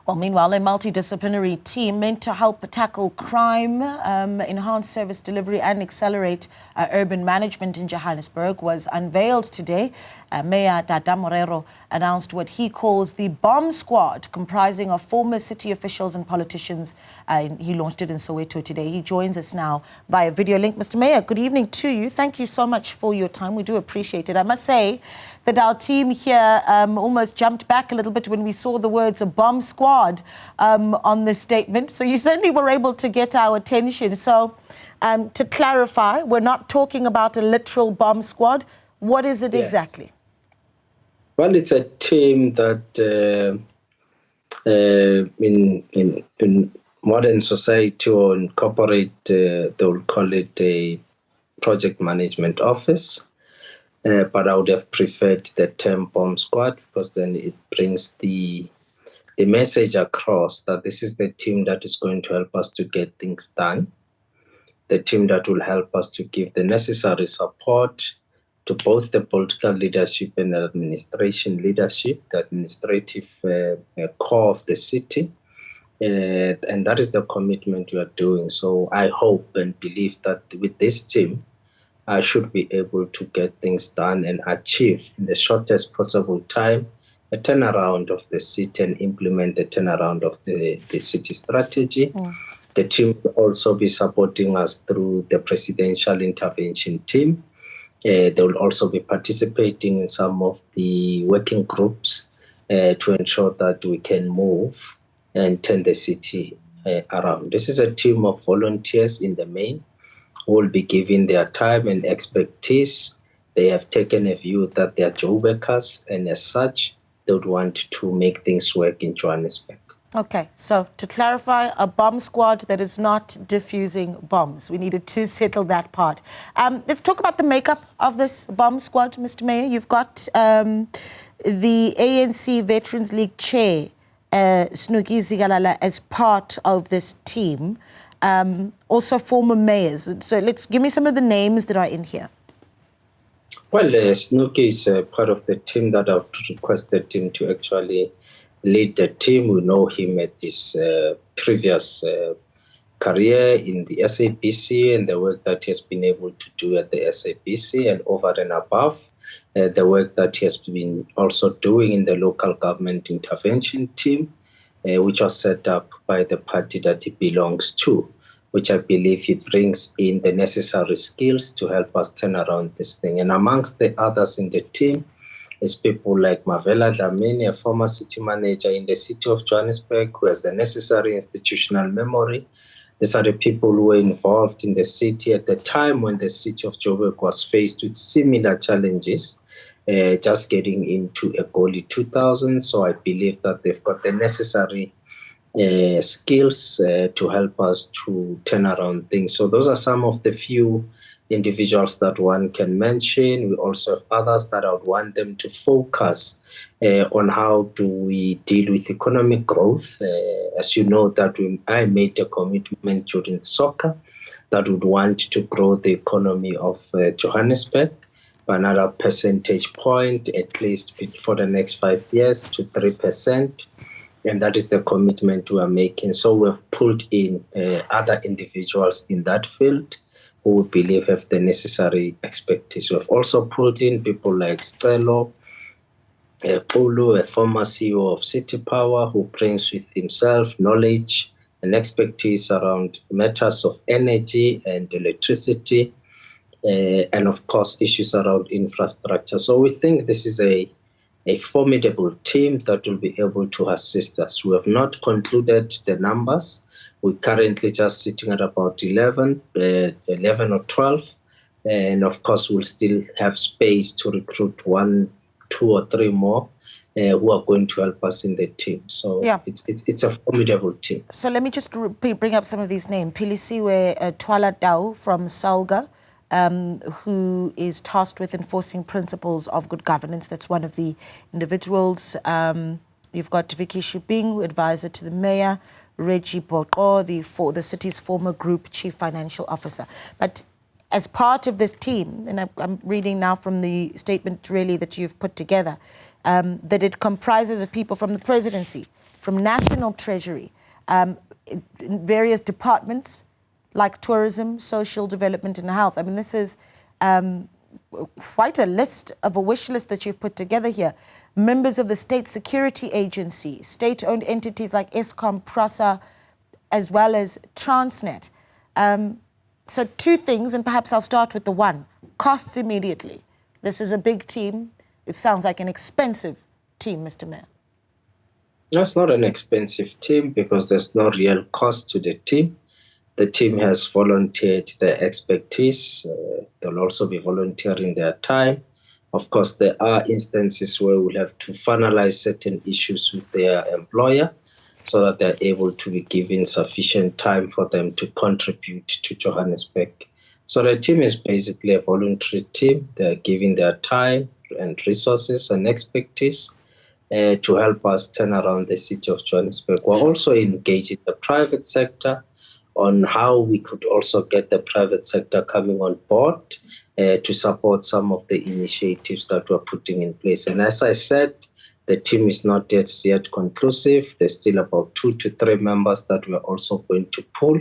Well, meanwhile, a multidisciplinary team meant to help tackle crime, enhance service delivery and accelerate urban management in Johannesburg was unveiled today. Mayor Dada Morero announced what he calls the bomb squad, comprising of former city officials and politicians. He launched it in Soweto today. He joins us now via video link. Mr. Mayor, good evening to you. Thank you so much for your time. We do appreciate it. I must say that our team here almost jumped back a little bit when we saw the words a bomb squad on this statement. So you certainly were able to get our attention. So to clarify, we're not talking about a literal bomb squad. What is it exactly? Well, it's a team that in modern society or in corporate, they will call it a project management office. But I would have preferred the term bomb squad because then it brings the message across that this is the team that is going to help us to get things done. The team that will help us to give the necessary support to both the political leadership and the administration leadership, the administrative core of the city. And that is the commitment we are doing. So I hope and believe that with this team, I should be able to get things done and achieve in the shortest possible time a turnaround of the city and implement the turnaround of the city strategy. The team will also be supporting us through the presidential intervention team. They will also be participating in some of the working groups to ensure that we can move and turn the city around. This is a team of volunteers in the main who will be giving their time and expertise. They have taken a view that they are Joburgers, and as such, they would want to make things work in Johannesburg. Okay, so to clarify, a bomb squad that is not diffusing bombs. We needed to settle that part. Let's talk about the makeup of this bomb squad, Mr. Mayor. You've got the ANC Veterans League chair, Snuki Zigalala, as part of this team. Also former mayors. So let's give me some of the names that are in here. Well, Snuki is part of the team that I've requested him to actually lead the team. We know him at his previous career in the SABC and the work that he has been able to do at the SABC and over and above. The work that he has been also doing in the local government intervention team, which was set up by the party that he belongs to, which I believe he brings in the necessary skills to help us turn around this thing. And amongst the others in the team is people like Mavela Dlamini, a former city manager in the city of Johannesburg, who has the necessary institutional memory. These are the people who were involved in the city at the time when the city of Joburg was faced with similar challenges, just getting into a goal in 2000. So I believe that they've got the necessary skills to help us to turn around things. So those are some of the few individuals that one can mention. We also have others that I would want them to focus on how do we deal with economic growth. As you know, that I made a commitment during soccer that would want to grow the economy of Johannesburg by another percentage point, at least for the next 5 years, to 3%. And that is the commitment we are making. So we've pulled in other individuals in that field who we believe have the necessary expertise. We've also pulled in people like Stelo Pulu, a former CEO of City Power, who brings with himself knowledge and expertise around matters of energy and electricity, and of course issues around infrastructure. So we think this is a formidable team that will be able to assist us. We have not concluded the numbers. We're currently just sitting at about 11 or 12. And of course, we'll still have space to recruit 1, 2 or 3 more who are going to help us in the team. So yeah, it's a formidable team. So let me just bring up some of these names. Pilisiwe Twala Dau from Salga, who is tasked with enforcing principles of good governance. That's one of the individuals. You've got Vicky Shubing, advisor to the mayor, Reggie Boko, the city's former group chief financial officer. But as part of this team, and I'm reading now from the statement really that you've put together, that it comprises of people from the presidency, from National Treasury, in various departments like tourism, social development and health. I mean, this is quite a list of a wish list that you've put together here. Members of the State Security Agency, state-owned entities like Eskom, PRASA, as well as Transnet. So two things, and perhaps I'll start with the one. Costs immediately. This is a big team. It sounds like an expensive team, Mr. Mayor. That's not an expensive team because there's no real cost to the team. The team has volunteered their expertise. They'll also be volunteering their time. Of course, there are instances where we'll have to finalize certain issues with their employer so that they're able to be given sufficient time for them to contribute to Johannesburg. So the team is basically a voluntary team. They're giving their time and resources and expertise to help us turn around the city of Johannesburg. We're also engaging the private sector on how we could also get the private sector coming on board to support some of the initiatives that we're putting in place. And as I said, the team is not yet conclusive. There's still about 2 to 3 members that we're also going to pull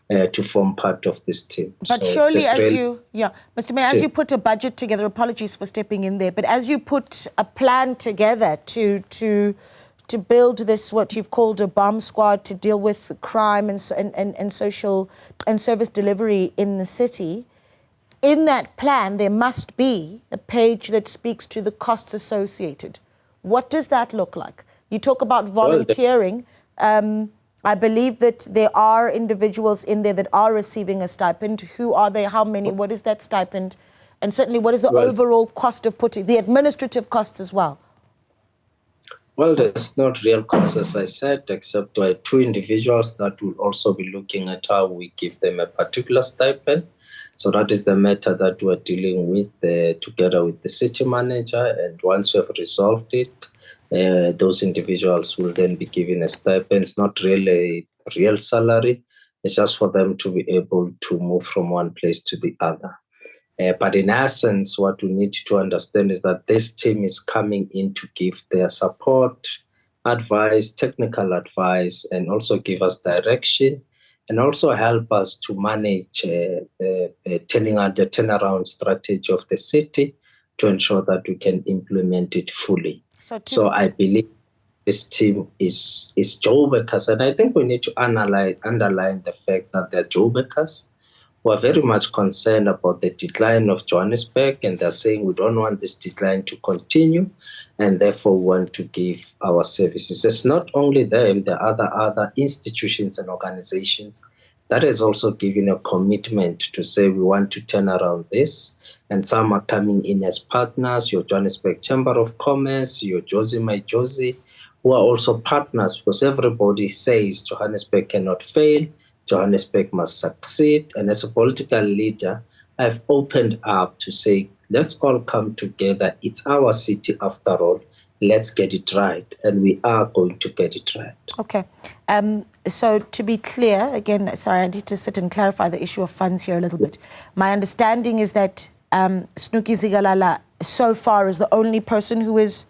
to form part of this team. But so surely Mr. Mayor, as you put a budget together, apologies for stepping in there, but as you put a plan together to build this, what you've called a bomb squad to deal with crime and social and service delivery in the city, in that plan, there must be a page that speaks to the costs associated. What does that look like? You talk about volunteering. I believe that there are individuals in there that are receiving a stipend. Who are they? How many? What is that stipend? And certainly, what is the overall cost of putting, the administrative costs as well? Well, there's not real costs, as I said, except 2 individuals that will also be looking at how we give them a particular stipend. So that is the matter that we're dealing with together with the city manager. And once we have resolved it, those individuals will then be given a stipend. It's not really a real salary. It's just for them to be able to move from one place to the other. But in essence, what we need to understand is that this team is coming in to give their support, advice, technical advice, and also give us direction, and also help us to manage telling out the turnaround strategy of the city to ensure that we can implement it fully. So I believe this team is Joburgers, and I think we need to underline the fact that they're Joburgers who are very much concerned about the decline of Johannesburg, and they're saying we don't want this decline to continue, and therefore we want to give our services. It's not only them, there are other institutions and organizations that has also given a commitment to say we want to turn around this. And some are coming in as partners, your Johannesburg Chamber of Commerce, your Josie My Josie, who are also partners, because everybody says Johannesburg cannot fail, Johannesburg must succeed. And as a political leader, I've opened up to say, let's all come together. It's our city after all. Let's get it right. And we are going to get it right. Okay. So to be clear, again, sorry, I need to sit and clarify the issue of funds here a little bit. My understanding is that Snuki Zigalala so far is the only person who is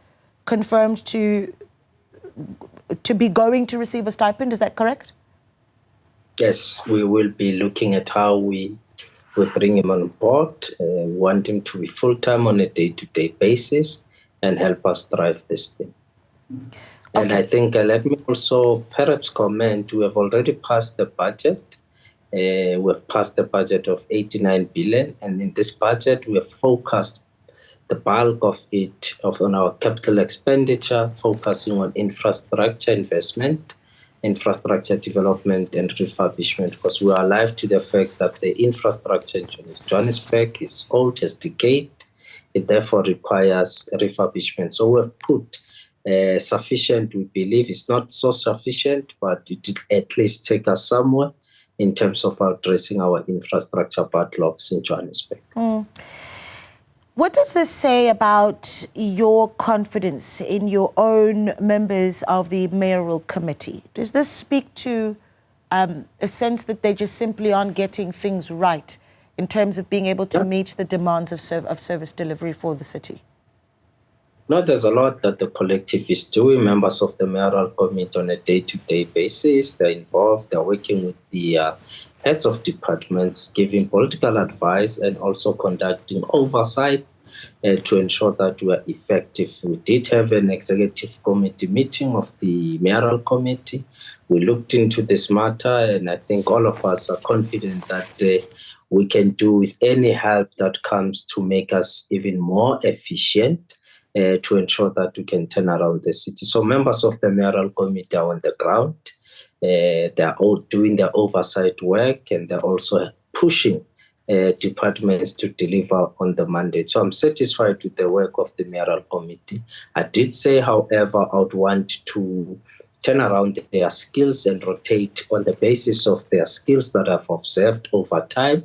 confirmed to be going to receive a stipend. Is that correct? Yes, we will be looking at how we bring him on board. We want him to be full-time on a day-to-day basis and help us drive this thing. Okay. And I think, let me also perhaps comment, we have already passed the budget. We have passed the budget of 89 billion, and in this budget, we have focused the bulk of it on our capital expenditure, focusing on infrastructure investment, infrastructure development and refurbishment, because we are alive to the fact that the infrastructure in Johannesburg is old, has decayed. It therefore requires refurbishment. So we have put sufficient, we believe it's not so sufficient, but it will at least take us somewhere in terms of addressing our infrastructure backlogs in Johannesburg. What does this say about your confidence in your own members of the mayoral committee? Does this speak to a sense that they just simply aren't getting things right in terms of being able to meet the demands of service delivery for the city? No, there's a lot that the collective is doing. Members of the mayoral committee on a day-to-day basis, they're involved, they're working with the heads of departments, giving political advice and also conducting oversight to ensure that we are effective. We did have an executive committee meeting of the mayoral committee. We looked into this matter, and I think all of us are confident that we can do with any help that comes to make us even more efficient. To ensure that we can turn around the city. So members of the mayoral committee are on the ground. They're all doing their oversight work, and they're also pushing departments to deliver on the mandate. So I'm satisfied with the work of the mayoral committee. I did say, however, I would want to turn around their skills and rotate on the basis of their skills that I've observed over time.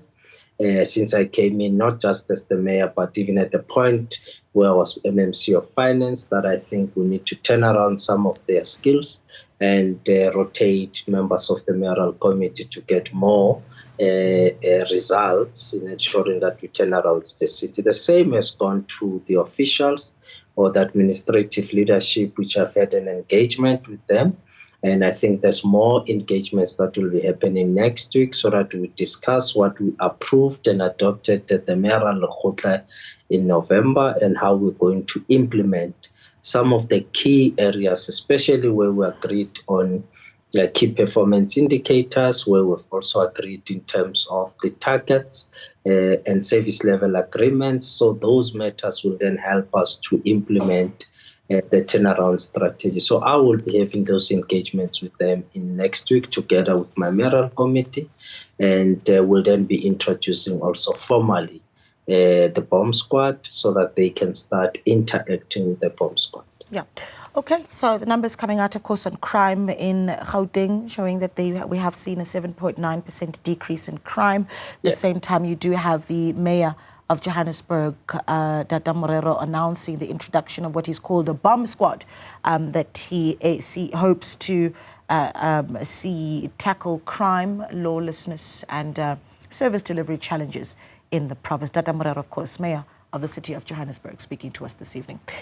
Since I came in, not just as the mayor, but even at the point where I was MMC of Finance, that I think we need to turn around some of their skills and rotate members of the mayoral committee to get more results in ensuring that we turn around the city. The same has gone to the officials or the administrative leadership, which I've had an engagement with them. And I think there's more engagements that will be happening next week so that we discuss what we approved and adopted at the Mayoral Lekgotla in November and how we're going to implement some of the key areas, especially where we agreed on key performance indicators, where we've also agreed in terms of the targets and service level agreements. So those matters will then help us to implement the turnaround strategy. So I will be having those engagements with them in next week together with my mayoral committee, and will then be introducing also formally the bomb squad so that they can start interacting with the bomb squad. Yeah. Okay, so the numbers coming out, of course, on crime in Gauteng, showing that we have seen a 7.9% decrease in crime. At the same time, you do have the mayor of Johannesburg, Dada Morero, announcing the introduction of what is called a bomb squad that he hopes to tackle crime, lawlessness and service delivery challenges in the province. Dada Morero, of course, mayor of the city of Johannesburg, speaking to us this evening.